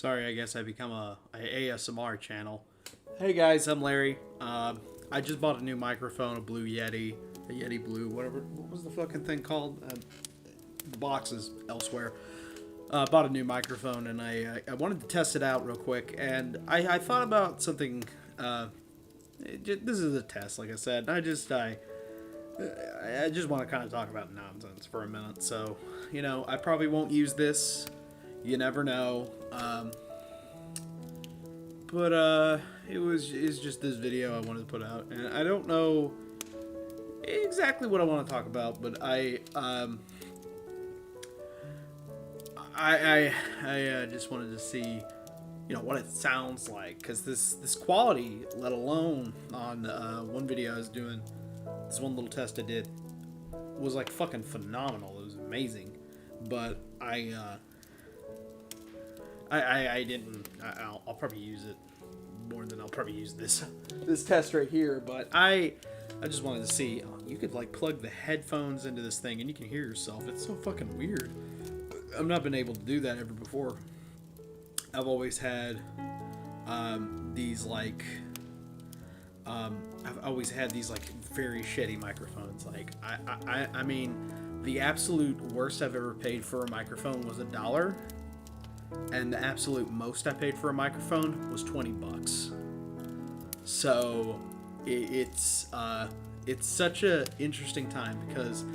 Sorry, I guess I become a ASMR channel. Hey guys, I'm Larry. I just bought a new microphone, a Blue Yeti, a Yeti Blue, whatever. What was the fucking thing called? The box is elsewhere. Bought a new microphone and I wanted to test it out real quick. And I thought about something. This is a test, like I said. I just want to kind of talk about nonsense for a minute. So, I probably won't use this. You never know. But it's just this video I wanted to put out, and I don't know exactly what I want to talk about, but I just wanted to see, what it sounds like, because this quality, let alone on one video I was doing, this one little test I did, was like fucking phenomenal. It was amazing, but I'll probably use it more than I'll probably use this test right here. But I just wanted to see, you could like plug the headphones into this thing and you can hear yourself. It's so fucking weird. I've not been able to do that ever before. I've always had these like very shitty microphones. Like I mean, the absolute worst I've ever paid for a microphone was $1. And the absolute most I paid for a microphone was $20. So it's such a interesting time because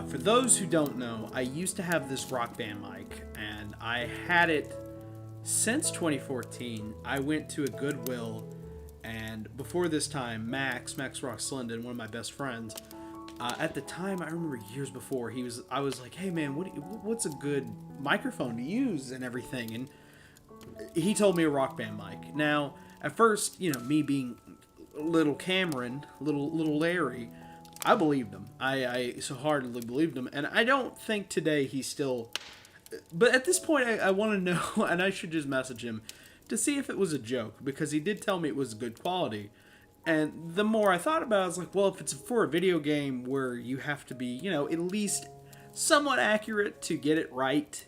for those who don't know, I used to have this Rock Band mic and I had it since 2014. I went to a Goodwill, and before this time, Max Rock Slinden, one of my best friends, at the time, I remember years before, I was like, hey man, what's a good microphone to use and everything? And he told me a Rock Band mic. Now, at first, me being little Cameron, little Larry, I believed him. I so heartily believed him. And I don't think today he's still... But at this point, I want to know, and I should just message him to see if it was a joke, because he did tell me it was good quality. And the more I thought about it, I was like, well, if it's for a video game where you have to be, at least somewhat accurate to get it right,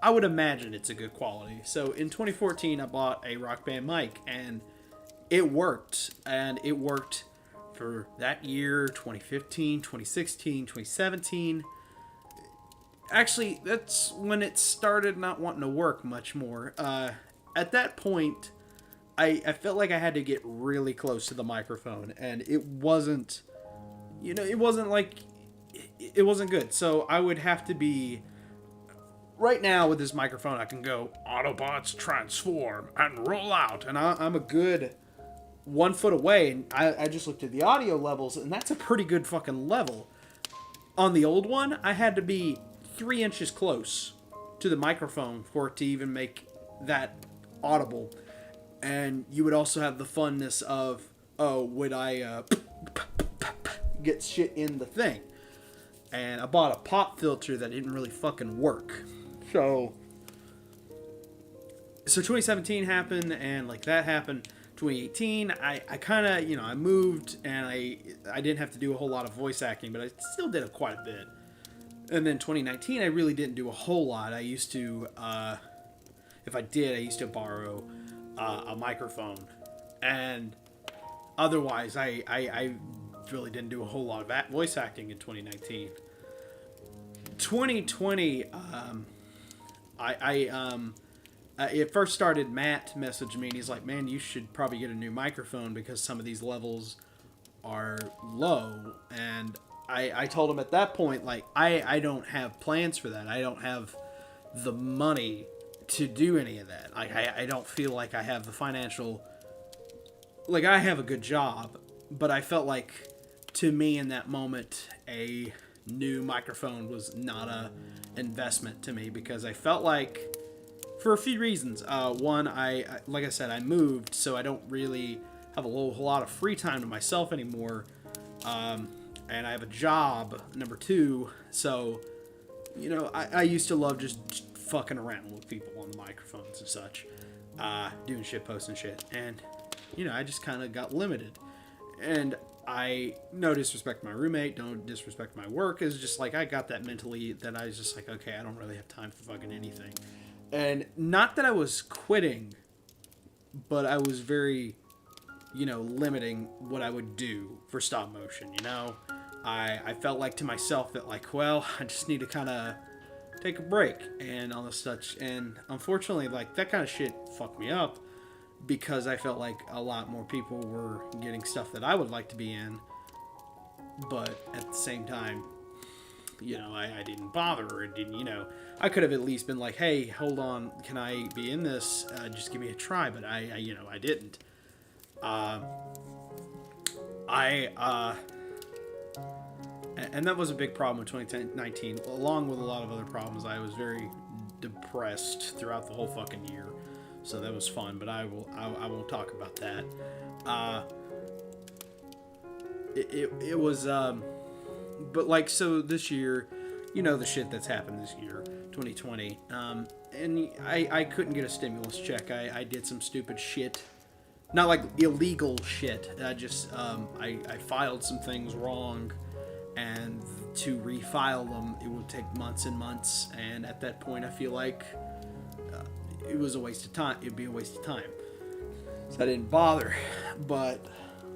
I would imagine it's a good quality. So in 2014, I bought a Rock Band mic, and it worked. And it worked for that year, 2015, 2016, 2017. Actually, that's when it started not wanting to work much more. At that point, I felt like I had to get really close to the microphone, and it wasn't good. So I would have to be, right now with this microphone, I can go, Autobots transform and roll out, and I'm a good 1 foot away, and I just looked at the audio levels, and that's a pretty good fucking level. On the old one, I had to be 3 inches close to the microphone for it to even make that audible. And you would also have the funness of, would I get shit in the thing? And I bought a pop filter that didn't really fucking work. So 2017 happened, and like that happened. 2018, I kind of, I moved, and I didn't have to do a whole lot of voice acting, but I still did quite a bit. And then 2019, I really didn't do a whole lot. I used to, if I did, I used to borrow a microphone, and otherwise I really didn't do a whole lot of voice acting in 2019. 2020, it first started, Matt messaged me and he's like, man, you should probably get a new microphone because some of these levels are low. And I told him at that point, like, I don't have plans for that. I don't have the money to do any of that. Like, I don't feel like I have the financial... Like, I have a good job, but I felt like, to me in that moment, a new microphone was not a investment to me, because I felt like, for a few reasons. One, like I said, I moved, so I don't really have a whole lot of free time to myself anymore, and I have a job, number two, so, I used to love just fucking around with people on the microphones and such, doing shit, posting shit, and I just kind of got limited. And no disrespect to my roommate, don't disrespect my work, is just like I got that mentally that I was just like, okay, I don't really have time for fucking anything. And not that I was quitting, but I was very, limiting what I would do for stop motion, I felt like to myself that, like, well, I just need to kind of take a break and all this such. And unfortunately, like, that kind of shit fucked me up because I felt like a lot more people were getting stuff that I would like to be in. But at the same time, I didn't bother, or didn't, I could have at least been like, hey, hold on, can I be in this? Just give me a try. But I didn't. And that was a big problem in 2019, along with a lot of other problems. I was very depressed throughout the whole fucking year, so that was fun. But I won't talk about that. It was but like, so this year, the shit that's happened this year, 2020, and I couldn't get a stimulus check. I did some stupid shit. Not like illegal shit. I filed some things wrong, and to refile them, it would take months and months. And at that point, I feel like it was a waste of time. It'd be a waste of time. So I didn't bother. But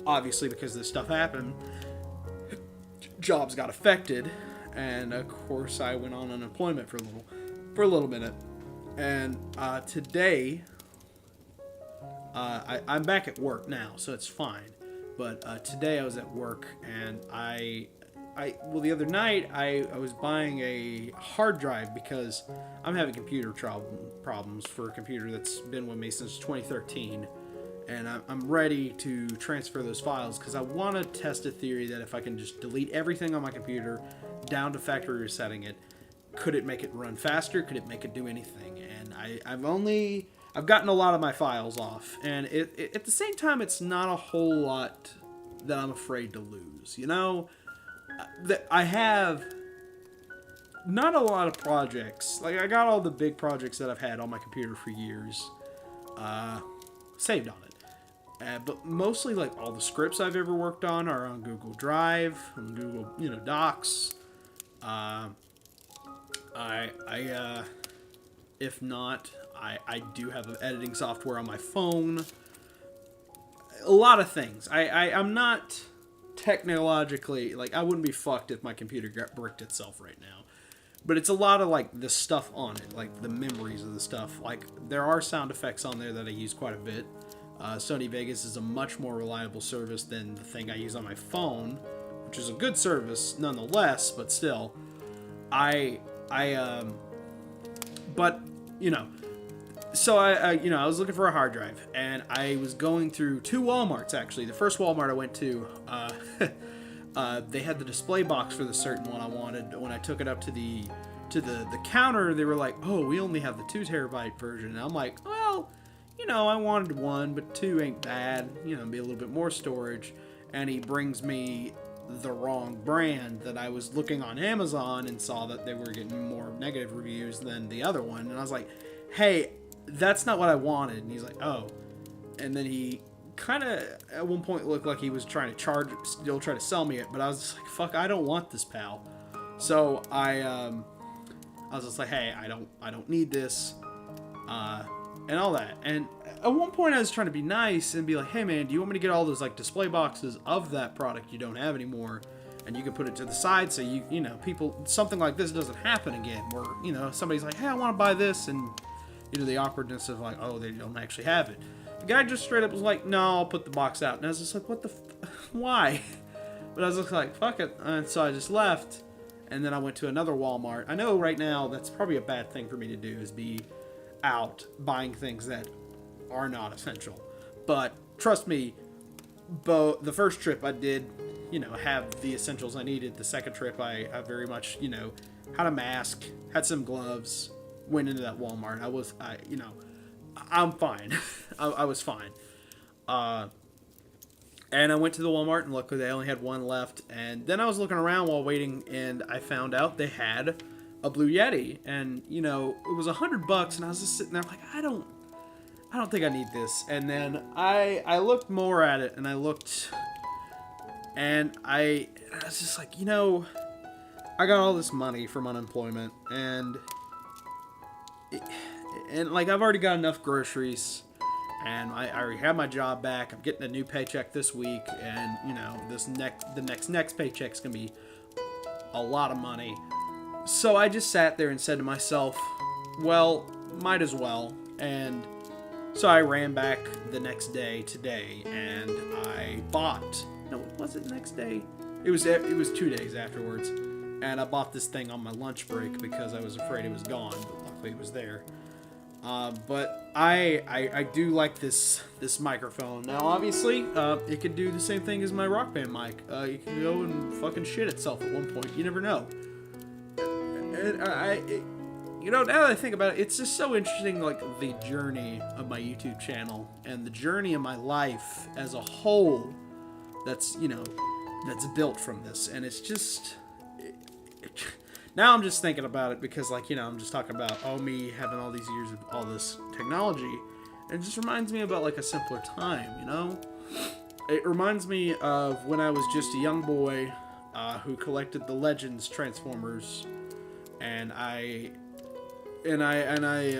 obviously, because this stuff happened, jobs got affected, and of course, I went on unemployment for a little minute. And today, I'm back at work now, so it's fine. But today I was at work, and the other night I was buying a hard drive because I'm having computer problems for a computer that's been with me since 2013, and I'm ready to transfer those files because I want to test a theory that if I can just delete everything on my computer down to factory resetting it, could it make it run faster? Could it make it do anything? And I've gotten a lot of my files off, and at the same time, it's not a whole lot that I'm afraid to lose. That I have not a lot of projects. Like, I got all the big projects that I've had on my computer for years saved on it. But mostly, like, all the scripts I've ever worked on are on Google Drive, on Google, Docs. If not, I do have an editing software on my phone. A lot of things. I'm not technologically, like, I wouldn't be fucked if my computer got bricked itself right now. But it's a lot of, like, the stuff on it, like the memories of the stuff. Like, there are sound effects on there that I use quite a bit. Sony Vegas is a much more reliable service than the thing I use on my phone, which is a good service nonetheless, but still. So I was looking for a hard drive, and I was going through 2 Walmarts, actually. The first Walmart I went to, they had the display box for the certain one I wanted. When I took it up to the counter, they were like, oh, we only have the 2 terabyte version. And I'm like, well, I wanted 1, but 2 ain't bad, be a little bit more storage. And he brings me the wrong brand that I was looking on Amazon and saw that they were getting more negative reviews than the other one. And I was like, hey, that's not what I wanted. And he's like, oh. And then he kind of at one point looked like he was trying to still try to sell me it, but I was just like, fuck, I don't want this, pal. So I was just like, hey, I don't need this, and all that. And at one point I was trying to be nice and be like, hey man, do you want me to get all those, like, display boxes of that product you don't have anymore, and you can put it to the side so people, something like this doesn't happen again, where somebody's like, hey, I want to buy this, and the awkwardness of, like, oh, they don't actually have it. The guy just straight up was like, no, I'll put the box out. And I was just like, what the why? But I was just like, fuck it. And so I just left. And then I went to another Walmart. I know right now that's probably a bad thing for me to do, is be out buying things that are not essential. But trust me, the first trip I did, have the essentials I needed. The second trip I very much, had a mask, had some gloves, went into that Walmart. I'm fine. I was fine. And I went to the Walmart, and luckily they only had 1 left. And then I was looking around while waiting, and I found out they had a Blue Yeti. And, it was $100, and I was just sitting there like, I don't think I need this. And then I looked more at it, and I looked, and I was just like, I got all this money from unemployment, and and like I've already got enough groceries, and I already have my job back. I'm getting a new paycheck this week, and you know the next paycheck's gonna be a lot of money. So I just sat there and said to myself, well, might as well. And so I ran back the next day today, and I bought. No, was it the next day? It was 2 days afterwards, and I bought this thing on my lunch break because I was afraid it was gone, but luckily it was there. But I do like this microphone. Now, obviously, it could do the same thing as my Rock Band mic. It can go and fucking shit itself at one point. You never know. And you know, now that I think about it, it's just so interesting, like, the journey of my YouTube channel and the journey of my life as a whole that's, you know, that's built from this. And it's just... now I'm just thinking about it because, like, you know, I'm just talking about, oh, me having all these years of all this technology. And it just reminds me about, like, a simpler time, you know? It reminds me of when I was just a young boy who collected the Legends Transformers. And I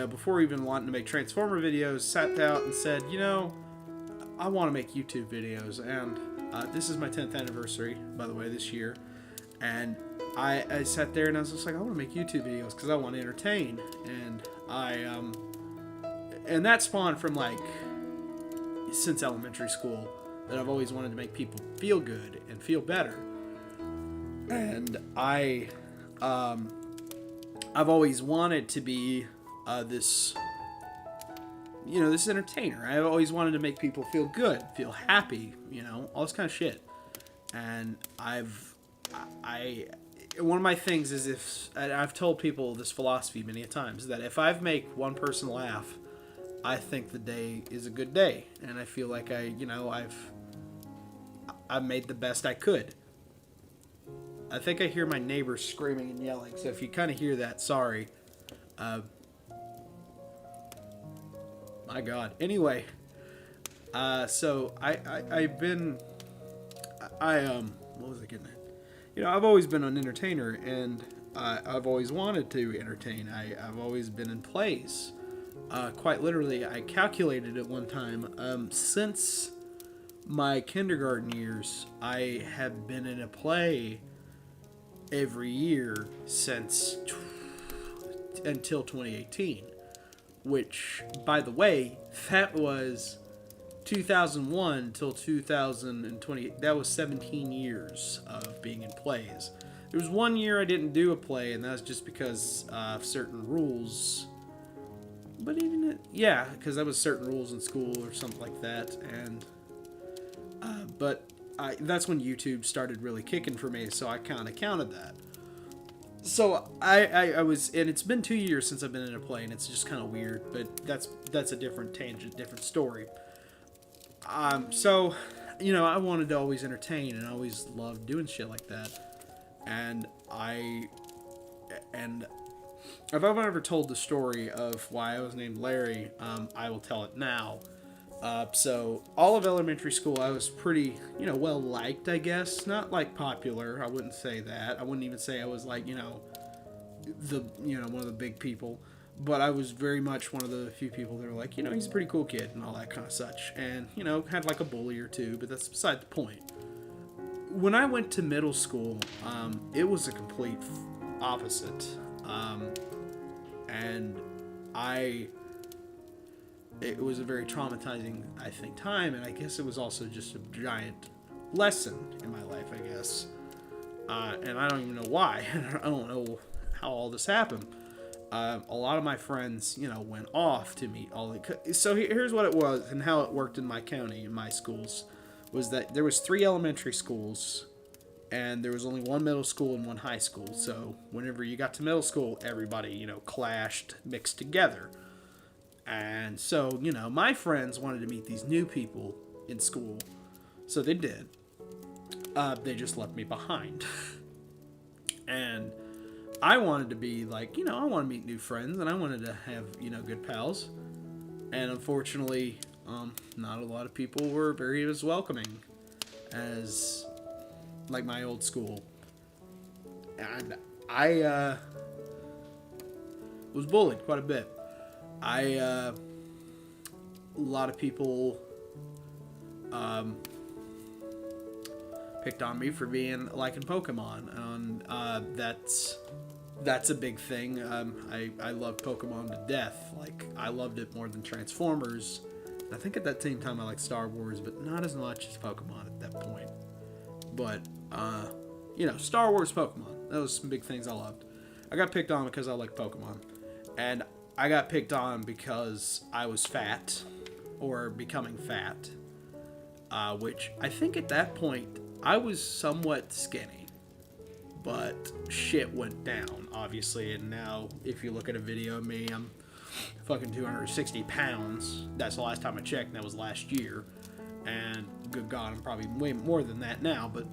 before even wanting to make Transformer videos, sat out and said, you know, I want to make YouTube videos. And this is my 10th anniversary, by the way, this year. And I sat there and I was just like, I want to make YouTube videos because I want to entertain. And and that spawned from, like, since elementary school, that I've always wanted to make people feel good and feel better. And I've always wanted to be this entertainer. I've always wanted to make people feel good, feel happy, you know, all this kind of shit. And one of my things is I've told people this philosophy many a times, that if I make one person laugh, I think the day is a good day. And I feel like I've made the best I could. I think I hear my neighbors screaming and yelling, so if you kind of hear that, sorry. My God. Anyway, so what was I getting at? You know, I've always been an entertainer, and I've always wanted to entertain. I've always been in plays. Quite literally, I calculated at one time, since my kindergarten years, I have been in a play every year since until 2018, which, by the way, that was 2001 till 2020. That was 17 years of being in plays. There was 1 year I didn't do a play, and that was just because of certain rules. But because that was certain rules in school or something like that, and that's when YouTube started really kicking for me, so I kind of counted that. So I was, and it's been 2 years since I've been in a play, and it's just kind of weird, but that's a different tangent, different story. So, you know, I wanted to always entertain, and I always loved doing shit like that. And if I've ever told the story of why I was named Larry, I will tell it now. So all of elementary school, I was pretty, you know, well liked, I guess. Not like popular. I wouldn't say that. I wouldn't even say I was like, you know, one of the big people. But I was very much one of the few people that were like, you know, he's a pretty cool kid and all that kind of such. And, you know, had like a bully or two, but that's beside the point. When I went to middle school, it was a complete opposite. And it was a very traumatizing, I think, time, and I guess it was also just a giant lesson in my life, I guess. And I don't even know why. I don't know how all this happened. A lot of my friends, you know, went off to meet all the... So here's what it was and how it worked in my county, in my schools, was that there was 3 elementary schools, and there was only 1 middle school and 1 high school. So whenever you got to middle school, everybody, you know, clashed, mixed together. And so, you know, my friends wanted to meet these new people in school. So they did. They just left me behind. And I wanted to be like, you know, I want to meet new friends, and I wanted to have, you know, good pals. And unfortunately, not a lot of people were very as welcoming as, like, my old school. And I was bullied quite a bit. A lot of people picked on me for being liking Pokemon, and that's a big thing. I love Pokemon to death. Like, I loved it more than Transformers. I think at that same time I liked Star Wars, but not as much as Pokemon at that point. But Star Wars, Pokemon, those some big things I loved. I got picked on because I like Pokemon, and I got picked on because I was fat, or becoming fat, which I think at that point I was somewhat skinny, but shit went down, obviously, and now if you look at a video of me, I'm fucking 260 pounds. That's the last time I checked, and that was last year, and good God, I'm probably way more than that now, but,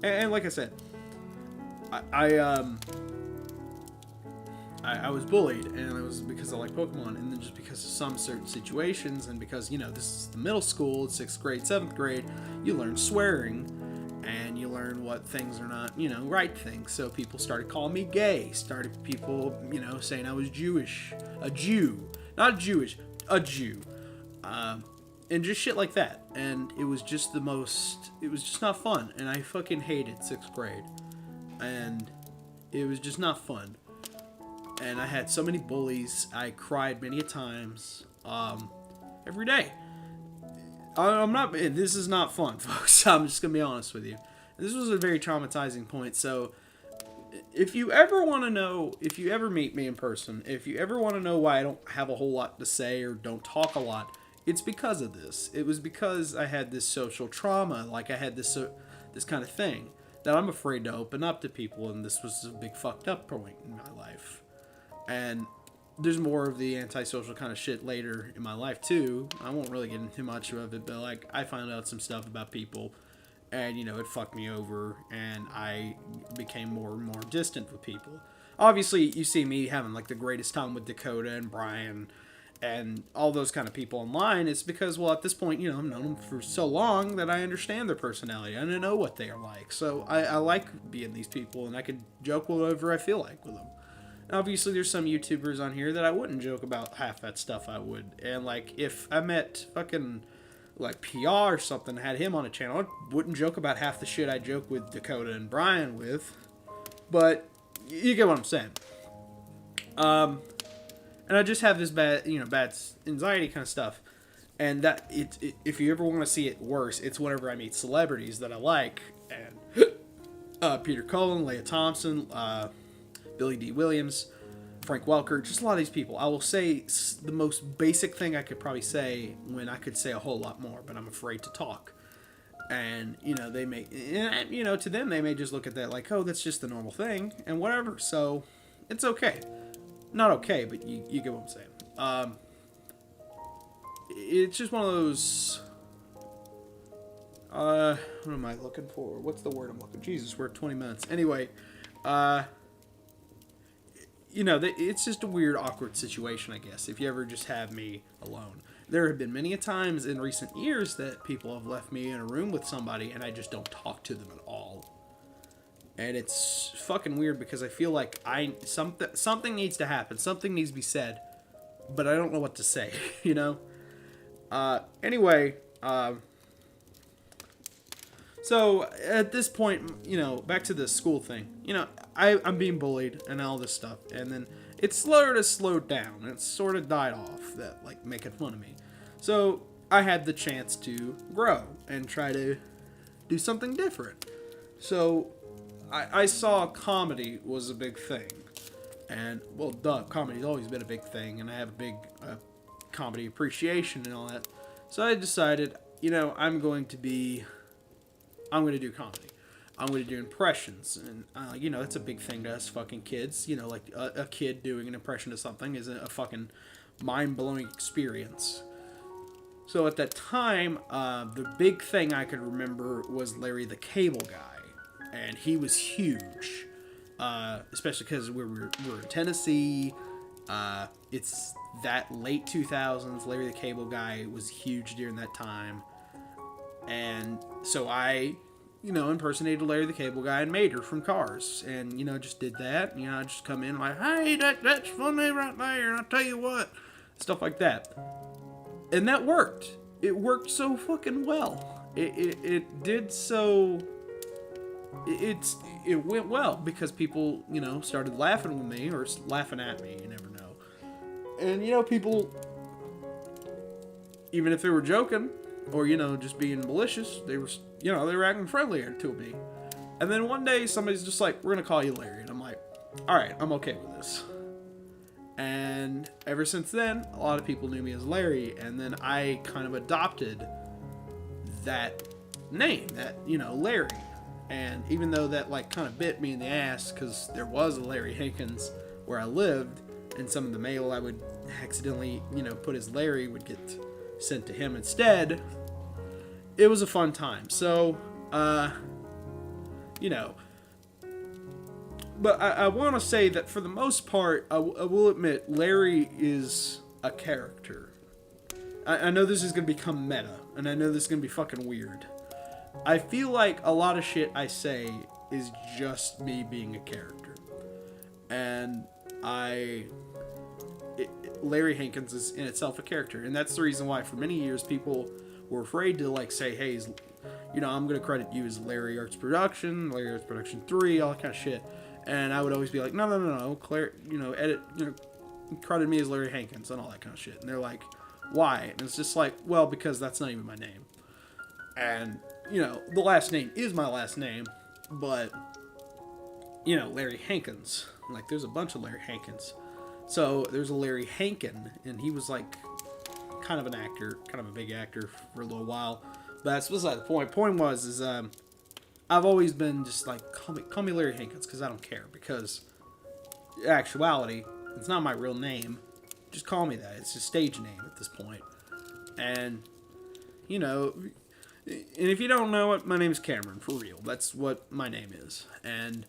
and like I said, I was bullied, and it was because I like Pokemon, and then just because of some certain situations, and because, this is the middle school, 6th grade, 7th grade, you learn swearing, and you learn what things are not, right things. So people started calling me gay, started people, saying I was Jewish, a Jew, not Jewish, a Jew, and just shit like that. And it was just it was just not fun, and I fucking hated 6th grade, and it was just not fun. And I had so many bullies. I cried many a times, every day. This is not fun, folks. I'm just going to be honest with you. This was a very traumatizing point. So, if you ever want to know, if you ever meet me in person, if you ever want to know why I don't have a whole lot to say or don't talk a lot, it's because of this. It was because I had this social trauma. Like, I had this kind of thing that I'm afraid to open up to people. And this was a big fucked up point in my life. And there's more of the antisocial kind of shit later in my life too. I won't really get into much of it, but like, I found out some stuff about people, and it fucked me over, and I became more and more distant with people. Obviously, you see me having like the greatest time with Dakota and Brian and all those kind of people online. It's because, well, at this point, I've known them for so long that I understand their personality. I know what they are like. So I like being these people, and I could joke whatever I feel like with them. Obviously, there's some YouTubers on here that I wouldn't joke about half that stuff I would. And, like, if I met fucking, like, PR or something, had him on a channel, I wouldn't joke about half the shit I joke with Dakota and Brian with. But, you get what I'm saying. And I just have this bad anxiety kind of stuff. And that, if you ever want to see it worse, it's whenever I meet celebrities that I like. And Peter Cullen, Leah Thompson, Billy D. Williams, Frank Welker, just a lot of these people. I will say the most basic thing I could probably say when I could say a whole lot more, but I'm afraid to talk. And, they may, to them, they may just look at that like, oh, that's just the normal thing, and whatever. So, it's okay. Not okay, but you get what I'm saying. It's just one of those, what am I looking for? What's the word I'm looking for? Jesus, we're at 20 minutes. Anyway, it's just a weird, awkward situation, I guess, if you ever just have me alone. There have been many a times in recent years that people have left me in a room with somebody and I just don't talk to them at all. And it's fucking weird because I feel like something needs to happen. Something needs to be said, but I don't know what to say, Anyway, so at this point, back to the school thing, I'm being bullied and all this stuff, and then it slowed down, and it sort of died off, that, like, making fun of me. So I had the chance to grow and try to do something different. So I saw comedy was a big thing, and, well, comedy's always been a big thing, and I have a big comedy appreciation and all that. So I decided, I'm going to do comedy. I'm going to do impressions, and, that's a big thing to us fucking kids. Like, a kid doing an impression of something is a fucking mind-blowing experience. So at that time, the big thing I could remember was Larry the Cable Guy, and he was huge, especially because we were in Tennessee. It's that late 2000s, Larry the Cable Guy was huge during that time, and so I impersonated Larry the Cable Guy and Mater from Cars. And, just did that. I just come in like, hey, that's funny right there. And I'll tell you what. Stuff like that. And that worked. It worked so fucking well. It did so... It went well because people, started laughing with me or laughing at me. You never know. And, people, even if they were joking or, just being malicious, they were acting friendlier to me. And then one day somebody's just like, we're going to call you Larry. And I'm like, all right, I'm okay with this. And ever since then, a lot of people knew me as Larry. And then I kind of adopted that name, Larry. And even though that kind of bit me in the ass because there was a Larry Hankins where I lived, and some of the mail I would accidentally, put as Larry would get sent to him instead, it was a fun time. So, but I want to say that for the most part, I will admit Larry is a character. I know this is going to become meta, and I know this is going to be fucking weird. I feel like a lot of shit I say is just me being a character. And Larry Hankins is in itself a character. And that's the reason why for many years people were afraid to say, hey, I'm going to credit you as Larry Arts Production, Larry Arts Production 3, all that kind of shit. And I would always be like, no, Claire, edit, credit me as Larry Hankins and all that kind of shit. And they're like, why? And it's just like, well, because that's not even my name. And, the last name is my last name, but, Larry Hankins. There's a bunch of Larry Hankins. So, there's a Larry Hankin, and he was, kind of an actor, kind of a big actor for a little while. But that's beside the point. Point was, I've always been just call me Larry Hankins, because I don't care. Because, in actuality, it's not my real name. Just call me that. It's a stage name at this point. And, and if you don't know it, my name's Cameron, for real. That's what my name is. And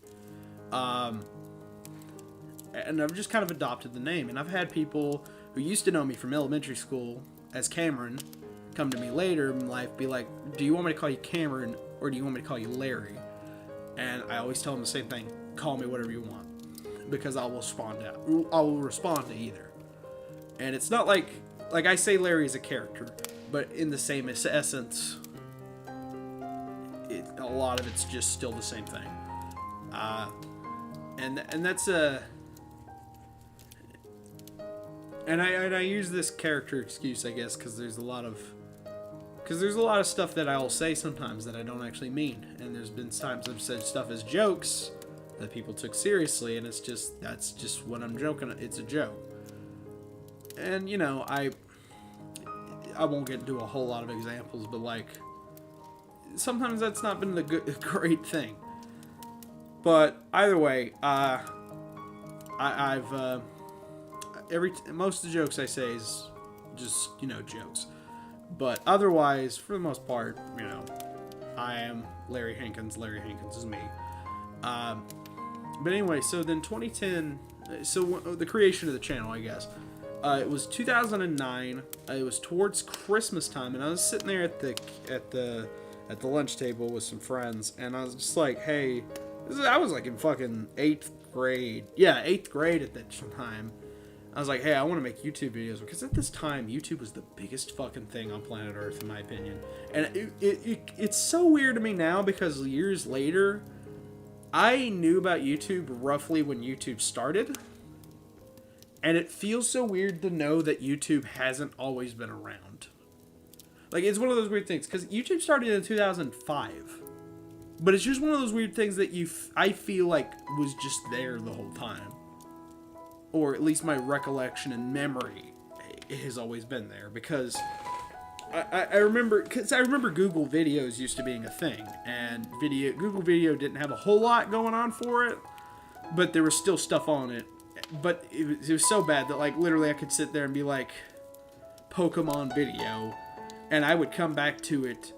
I've just kind of adopted the name. And I've had people who used to know me from elementary school as Cameron come to me later in life, be like, do you want me to call you Cameron, or do you want me to call you Larry? And I always tell them the same thing, call me whatever you want. Because I will respond to either. And it's not like I say Larry is a character, but in the same essence, a lot of it's just still the same thing. And that's and I use this character excuse, I guess, because there's a lot of stuff that I'll say sometimes that I don't actually mean, and there's been times I've said stuff as jokes that people took seriously, and that's just what I'm joking. It's a joke. And I won't get into a whole lot of examples, but sometimes that's not been a great thing. But either way, most of the jokes I say is just jokes. But otherwise, for the most part, I am Larry Hankins. Larry Hankins is me. But anyway, so then 2010, so the creation of the channel, I guess. It was 2009. It was towards Christmas time, and I was sitting there at the lunch table with some friends, and I was just like, "Hey," I was in fucking 8th grade. Yeah, 8th grade at that time. I was like, "Hey, I want to make YouTube videos," because at this time, YouTube was the biggest fucking thing on planet Earth, in my opinion. And it's so weird to me now because years later, I knew about YouTube roughly when YouTube started. And it feels so weird to know that YouTube hasn't always been around. It's one of those weird things. Because YouTube started in 2005. But it's just one of those weird things that I feel like was just there the whole time. Or at least my recollection and memory has always been there. Because I remember Google Videos used to being a thing. And Google Video didn't have a whole lot going on for it. But there was still stuff on it. But it was so bad that literally I could sit there and be like Pokemon Video, and I would come back to it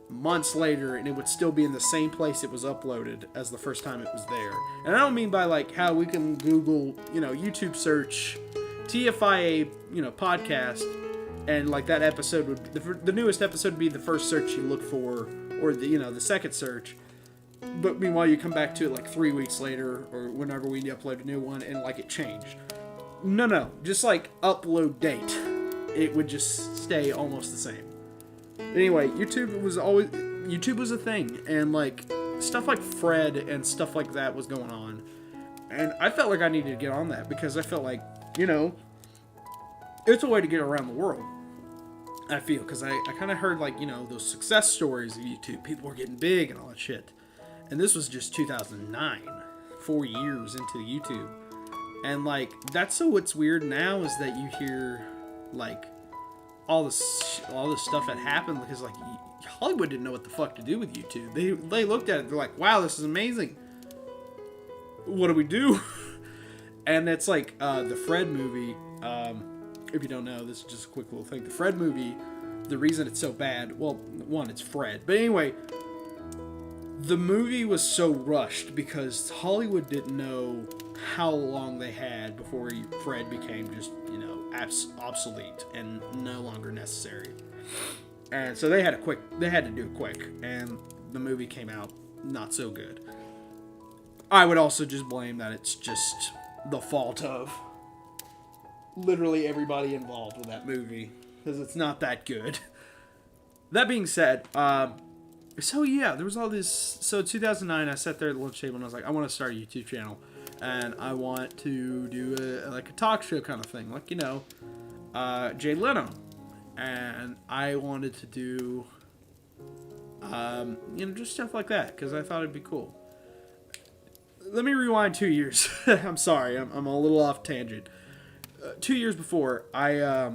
months later and it would still be in the same place it was uploaded as the first time it was there. And I don't mean by how we can Google, YouTube search TFIA, podcast, and that episode would the newest episode would be the first search you look for or the second search. But meanwhile, you come back to it like 3 weeks later, or whenever we upload a new one, and like it changed. No, just like upload date, it would just stay almost the same. Anyway, YouTube was a thing, and like stuff like Fred and stuff like that was going on, and I felt like I needed to get on that because I felt like it's a way to get around the world. I feel because I kind of heard like those success stories of YouTube, people were getting big and all that shit. And this was just 2009, 4 years into YouTube. And, like, that's what's weird now is that you hear, like, all this stuff that happened because, like, Hollywood didn't know what the fuck to do with YouTube. They looked at it, they're like, wow, this is amazing. What do we do? And it's like, the Fred movie, if you don't know, this is just a quick little thing. The Fred movie, the reason it's so bad, well, one, it's Fred. But anyway, the movie was so rushed because Hollywood didn't know how long they had before Fred became just, obsolete and no longer necessary. And so they had to do it quick, and the movie came out not so good. I would also just blame that it's just the fault of literally everybody involved with that movie, because it's not that good. That being said, so yeah, there was all this. So 2009, I sat there at the lunch table and I was like, I want to start a YouTube channel, and I want to do a talk show kind of thing, like Jay Leno, and I wanted to do, just stuff like that because I thought it'd be cool. Let me rewind 2 years. I'm sorry, I'm a little off tangent. 2 years before, I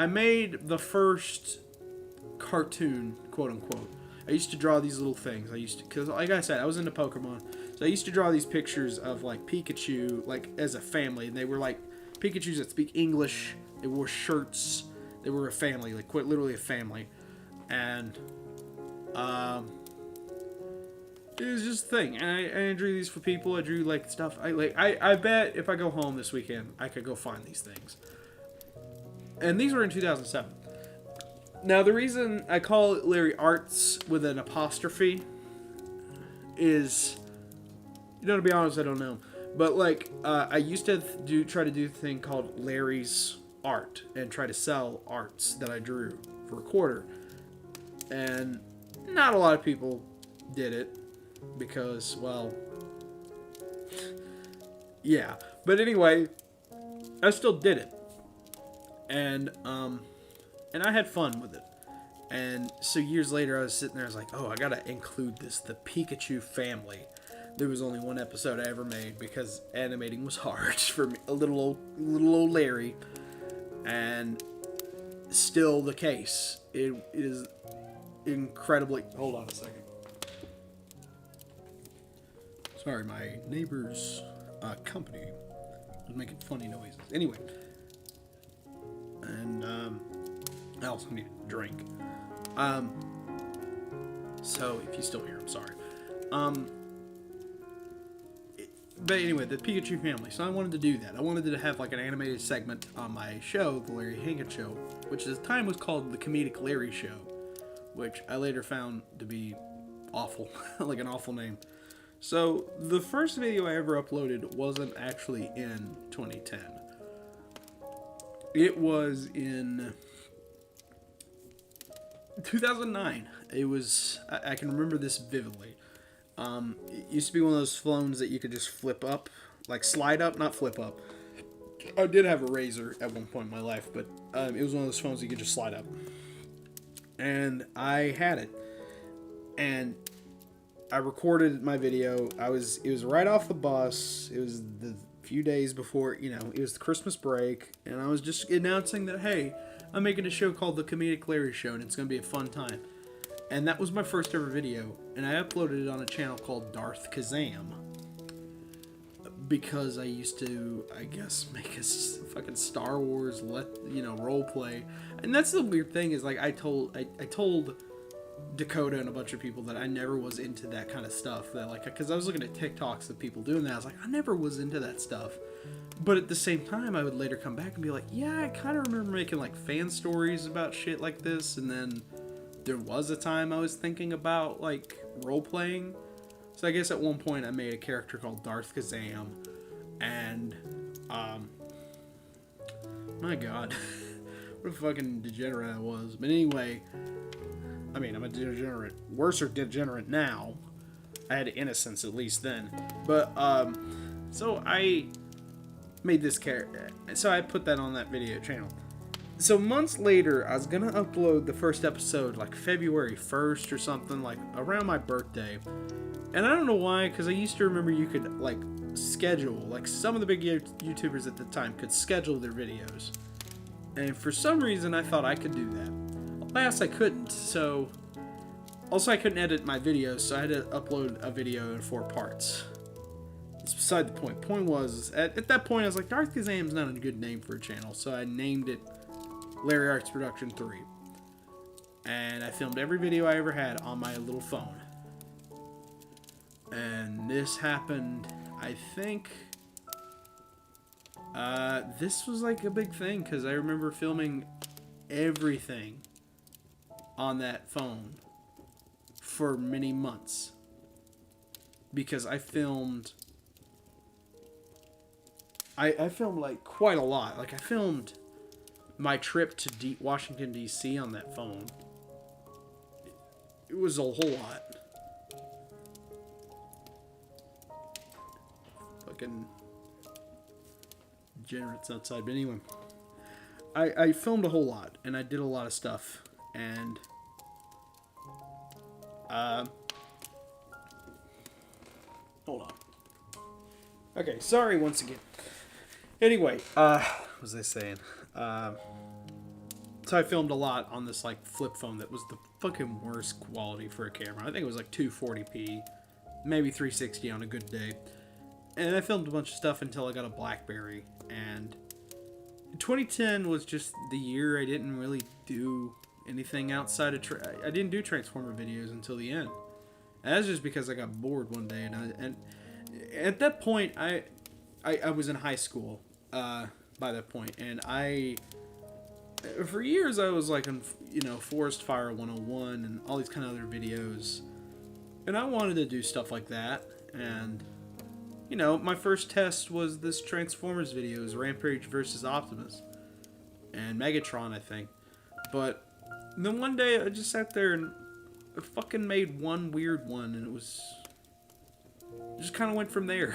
made the first cartoon, quote unquote. I used to draw these little things. Because like I said, I was into Pokemon, so I used to draw these pictures of like Pikachu, like as a family, and they were like Pikachus that speak English. They wore shirts. They were a family, like quite literally a family, and it was just a thing. And I drew these for people. I drew like stuff. I bet if I go home this weekend, I could go find these things. And these were in 2007. Now, the reason I call it Larry Arts with an apostrophe is, to be honest, I don't know. But, like, I used to try to do a thing called Larry's Art and try to sell arts that I drew for a quarter. And not a lot of people did it because, well, yeah. But anyway, I still did it. And I had fun with it. And so years later, I was sitting there, I was like, oh, I gotta include the Pikachu family. There was only one episode I ever made because animating was hard for me, a little old Larry. And still the case. It is incredibly... Hold on a second. Sorry, my neighbor's company was making funny noises. Anyway. And, I also need a drink. So, if you still hear, I'm sorry. But anyway, the Pikachu family. So I wanted to do that. I wanted to have like an animated segment on my show, The Larry Hankett Show, which at the time was called The Comedic Larry Show, which I later found to be awful, like an awful name. So the first video I ever uploaded wasn't actually in 2010. It was in 2009. It was, I can remember this vividly. It used to be one of those phones that you could just flip up, like slide up, not flip up. I did have a Razor at one point in my life, but it was one of those phones you could just slide up. And I had it. And I recorded my video. It was right off the bus. It was the few days before, it was the Christmas break, and I was just announcing that, hey, I'm making a show called The Comedic Larry Show, and it's going to be a fun time. And that was my first ever video, and I uploaded it on a channel called Darth Kazam, because I used to, I guess, make a fucking Star Wars, role play. And that's the weird thing, is like, I told Dakota and a bunch of people that I never was into that kind of stuff, that like, because I was looking at TikToks of people doing that, I was like, I never was into that stuff. But at the same time, I would later come back and be like, yeah, I kind of remember making like fan stories about shit like this, and then there was a time I was thinking about like role playing. So I guess at one point I made a character called Darth Kazam, and my God, what a fucking degenerate I was. But anyway, I mean, I'm a degenerate, worse or degenerate now. I had innocence at least then. But so I made this character, so I put that on that video channel. So months later, I was gonna upload the first episode like February 1st or something, like around my birthday. And I don't know why, because I used to remember you could like schedule, like some of the big YouTubers at the time could schedule their videos. And for some reason, I thought I could do that. Alas, I couldn't. So also I couldn't edit my videos, so I had to upload a video in 4 parts. It's beside the point. Point was, at that point, I was like, Darth Kazam's not a good name for a channel, so I named it Larry Arts Production 3. And I filmed every video I ever had on my little phone. And this happened, I think, this was like a big thing, because I remember filming everything on that phone for many months. Because I filmed, I filmed like quite a lot. Like I filmed my trip to Washington, D.C. on that phone. It was a whole lot. Fucking degenerates outside. But anyway, I filmed a whole lot, and I did a lot of stuff. And hold on. Okay, sorry once again. Anyway, what was I saying? So I filmed a lot on this like flip phone that was the fucking worst quality for a camera. I think it was like 240p, maybe 360 on a good day. And I filmed a bunch of stuff until I got a BlackBerry. And 2010 was just the year I didn't really do anything outside of I didn't do Transformer videos until the end. And that's just because I got bored one day, and at that point I was in high school by that point, and for years I was like on, Forest Fire 101 and all these kind of other videos, and I wanted to do stuff like that. And my first test was this Transformers video. It was Rampage versus Optimus and Megatron, I think. But then one day I just sat there and I fucking made one weird one, and it just kind of went from there.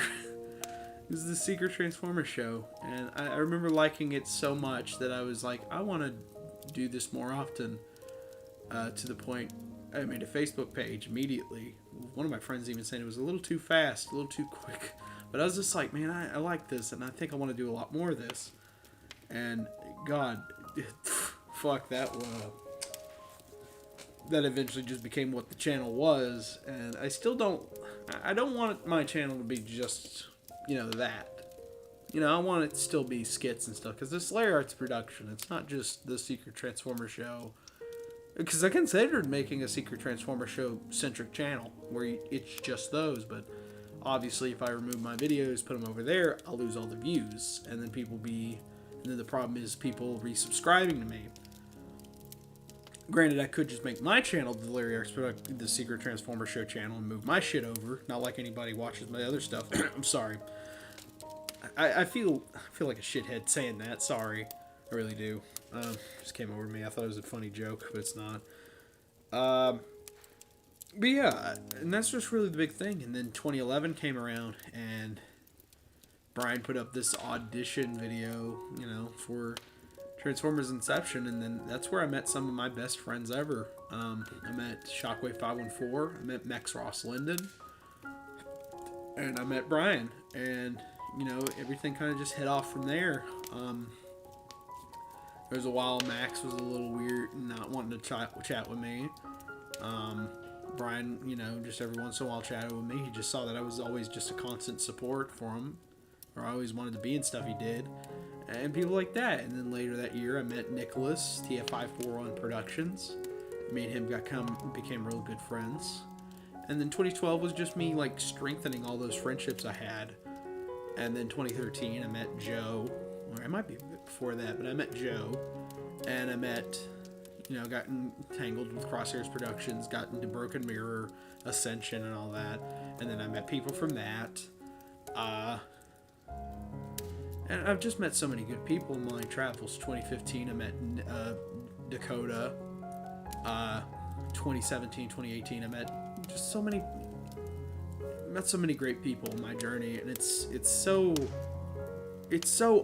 It was the Secret Transformer show, and I remember liking it so much that I was like, I want to do this more often, to the point I made a Facebook page immediately. One of my friends even said it was a little too fast, a little too quick, but I was just like, man, I like this, and I think I want to do a lot more of this. And God, fuck, that eventually just became what the channel was, and I don't want my channel to be just that. I want it to still be skits and stuff, because this Larry Arts production, it's not just the Secret Transformer show. Because I considered making a Secret Transformer show centric channel where it's just those, but obviously if I remove my videos, put them over there, I'll lose all the views, and then the problem is people resubscribing to me. Granted, I could just make my channel the Secret Transformer Show channel, and move my shit over. Not like anybody watches my other stuff. I'm sorry. I feel like a shithead saying that. Sorry, I really do. Just came over to me. I thought it was a funny joke, but it's not. But yeah, and that's just really the big thing. And then 2011 came around, and Brian put up this audition video, for Transformers Inception, and then that's where I met some of my best friends ever. I met Shockwave 514, I met Max Ross Linden, and I met Brian, and everything kind of just hit off from there. There was a while Max was a little weird, not wanting to chat with me. Brian, just every once in a while chatted with me. He just saw that I was always just a constant support for him, or I always wanted to be in stuff he did. And people like that. And then later that year, I met Nicholas, TF541 Productions. Me and him became real good friends. And then 2012 was just me, like, strengthening all those friendships I had. And then 2013, I met Joe. Or it might be a bit before that, but I met Joe. And I met, you know, got entangled with Crosshairs Productions, got into Broken Mirror, Ascension, and all that. And then I met people from that. And I've just met so many good people in my travels. 2015, I met Dakota. 2017, 2018, I met just so many great people in my journey, and it's so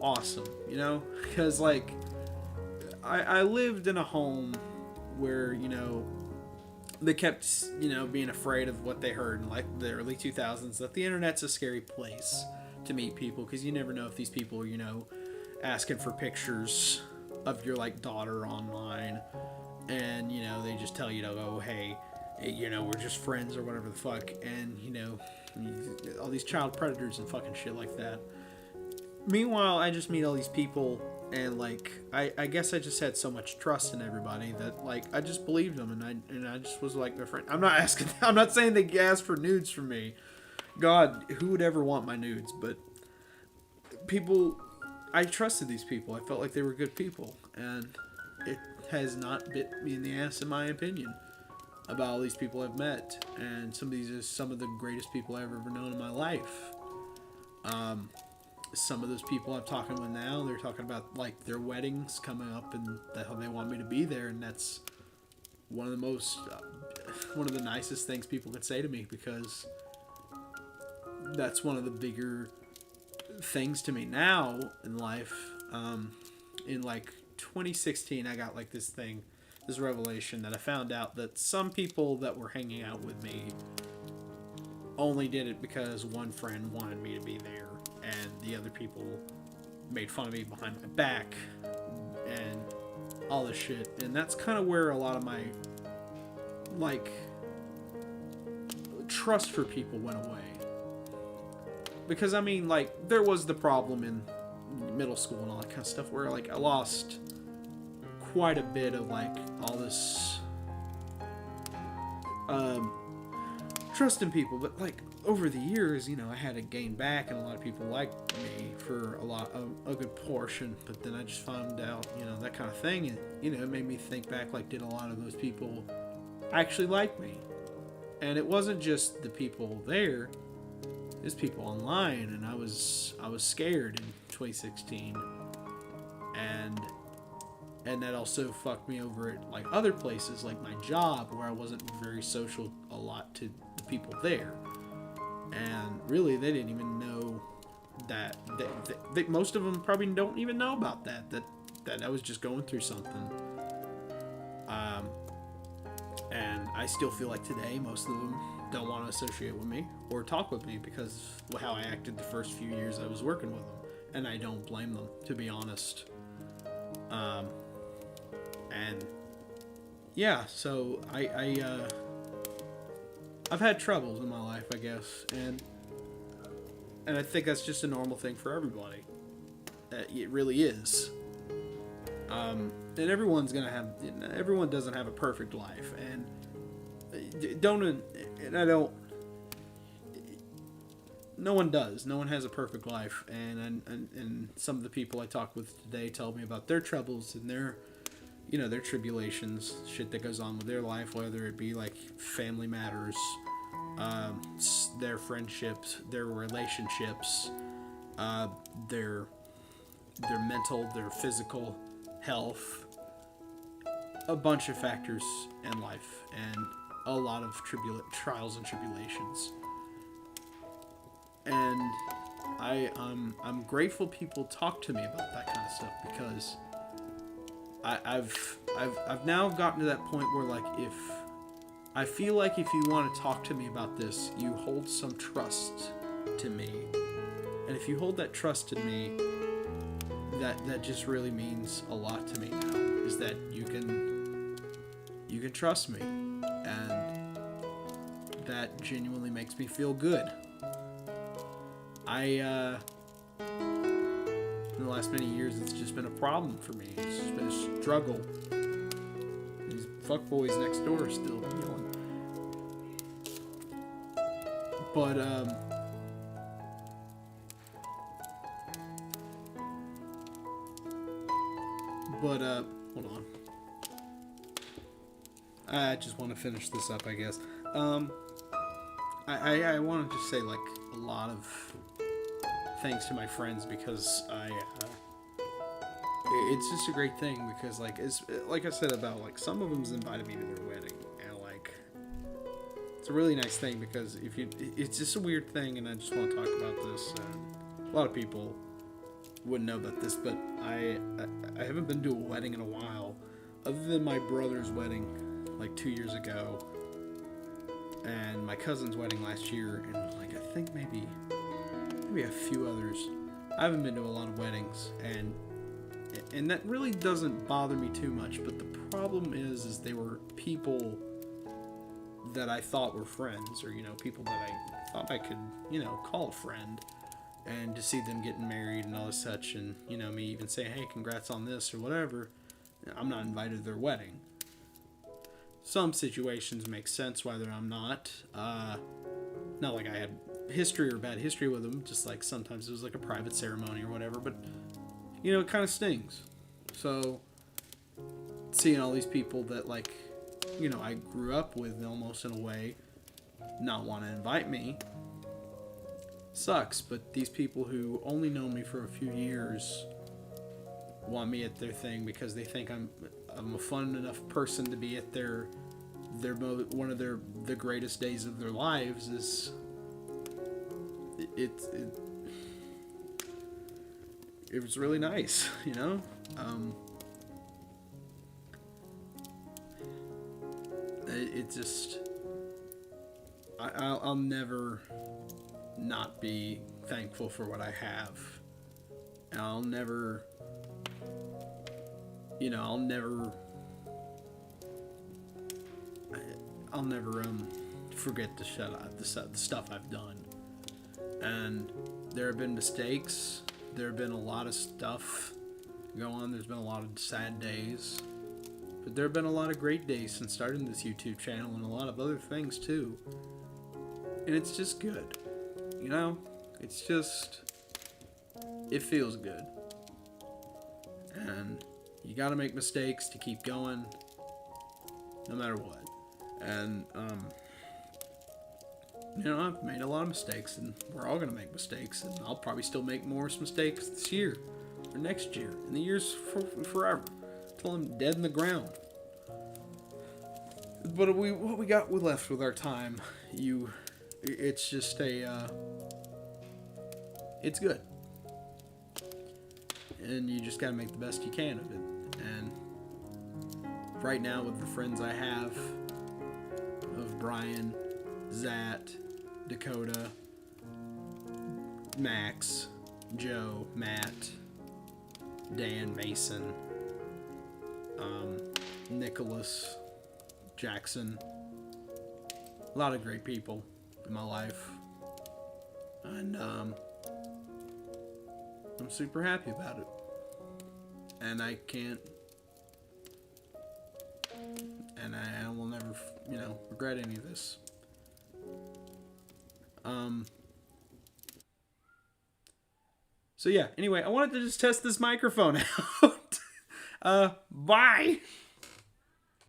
awesome, you know, because like I lived in a home where, you know, they kept, you know, being afraid of what they heard in like the early 2000s, that the internet's a scary place to meet people, because you never know if these people are, you know, asking for pictures of your like daughter online, and, you know, they just tell you to go, hey, you know, we're just friends or whatever the fuck, and, you know, all these child predators and fucking shit like that. Meanwhile, I just meet all these people, and like I guess I just had so much trust in everybody that like I just believed them, and I just was like their friend. I'm not saying they asked for nudes from me. God, who would ever want my nudes? But people, I trusted these people. I felt like they were good people, and it has not bit me in the ass, in my opinion, about all these people I've met. And some of these are some of the greatest people I've ever known in my life. Some of those people I'm talking with now, they're talking about like their weddings coming up, and how they want me to be there, and that's one of the nicest things people could say to me, because that's one of the bigger things to me now in life. In like 2016, I got like this revelation that I found out that some people that were hanging out with me only did it because one friend wanted me to be there, and the other people made fun of me behind my back and all this shit. And that's kind of where a lot of my like trust for people went away. Because I mean, like, there was the problem in middle school and all that kind of stuff where like I lost quite a bit of like all this trust in people. But like over the years, you know, I had to gain back, and a lot of people liked me for a good portion. But then I just found out, you know, that kind of thing, and you know, it made me think back, like, did a lot of those people actually like me? And it wasn't just the people there, it's people online. And I was scared in 2016, and that also fucked me over at like other places, like my job, where I wasn't very social a lot to the people there. And really, they didn't even know that. Most of them probably don't even know about that I was just going through something. And I still feel like today, most of them don't want to associate with me or talk with me because of how I acted the first few years I was working with them. And I don't blame them, to be honest. And yeah, so I've had troubles in my life, I guess, and I think that's just a normal thing for everybody. It really is. And everyone doesn't have a perfect life, and no one does. No one has a perfect life, and some of the people I talked with today tell me about their troubles and their tribulations, shit that goes on with their life, whether it be like family matters, their friendships, their relationships, their mental, their physical health, a bunch of factors in life, and a lot of trials and tribulations. And I'm grateful people talk to me about that kind of stuff, because I've now gotten to that point where, like, I feel like if you want to talk to me about this, you hold some trust to me. And if you hold that trust in me, that just really means a lot to me now, is that you can trust me, and that genuinely makes me feel good. In the last many years, it's just been a problem for me. It's just been a struggle. These fuckboys next door are still yelling. But, hold on. I just want to finish this up, I guess. Um, I want to just say, like, a lot of thanks to my friends because it's just a great thing because, like, it's like I said about, like, some of them's invited me to their wedding, and, like, it's a really nice thing because it's just a weird thing, and I just want to talk about this. A lot of people wouldn't know about this, but I haven't been to a wedding in a while, other than my brother's wedding, like 2 years ago, and my cousin's wedding last year, and like I think maybe a few others. I haven't been to a lot of weddings, and that really doesn't bother me too much. But the problem is they were people that I thought were friends, or people that I thought I could call a friend, and to see them getting married and all this such, and me even saying, hey, congrats on this or whatever. I'm not invited to their wedding. Some situations make sense why I'm not. Not like I had history or bad history with them, just like sometimes it was like a private ceremony or whatever, but it kind of stings. So seeing all these people that like I grew up with almost in a way not want to invite me sucks. But these people who only know me for a few years want me at their thing because they think I'm a fun enough person to be at their one of the greatest days of their lives. Is it was really nice, it just I'll never not be thankful for what I have, and I'll never forget the stuff I've done. And there have been mistakes. There have been a lot of stuff go on. There's been a lot of sad days. But there have been a lot of great days since starting this YouTube channel, and a lot of other things too. And it's just good. It's just, it feels good. And you gotta make mistakes to keep going, no matter what. And, I've made a lot of mistakes, and we're all gonna make mistakes, and I'll probably still make more mistakes this year, or next year, in the years forever, till I'm dead in the ground. But what we got left with our time, it's just it's good. And you just gotta make the best you can of it. And right now, with the friends I have, of Brian, Zat, Dakota, Max, Joe, Matt, Dan, Mason, Nicholas, Jackson, a lot of great people in my life, and I'm super happy about it, and I can't, and I will never, regret any of this. So yeah, anyway, I wanted to just test this microphone out. Bye!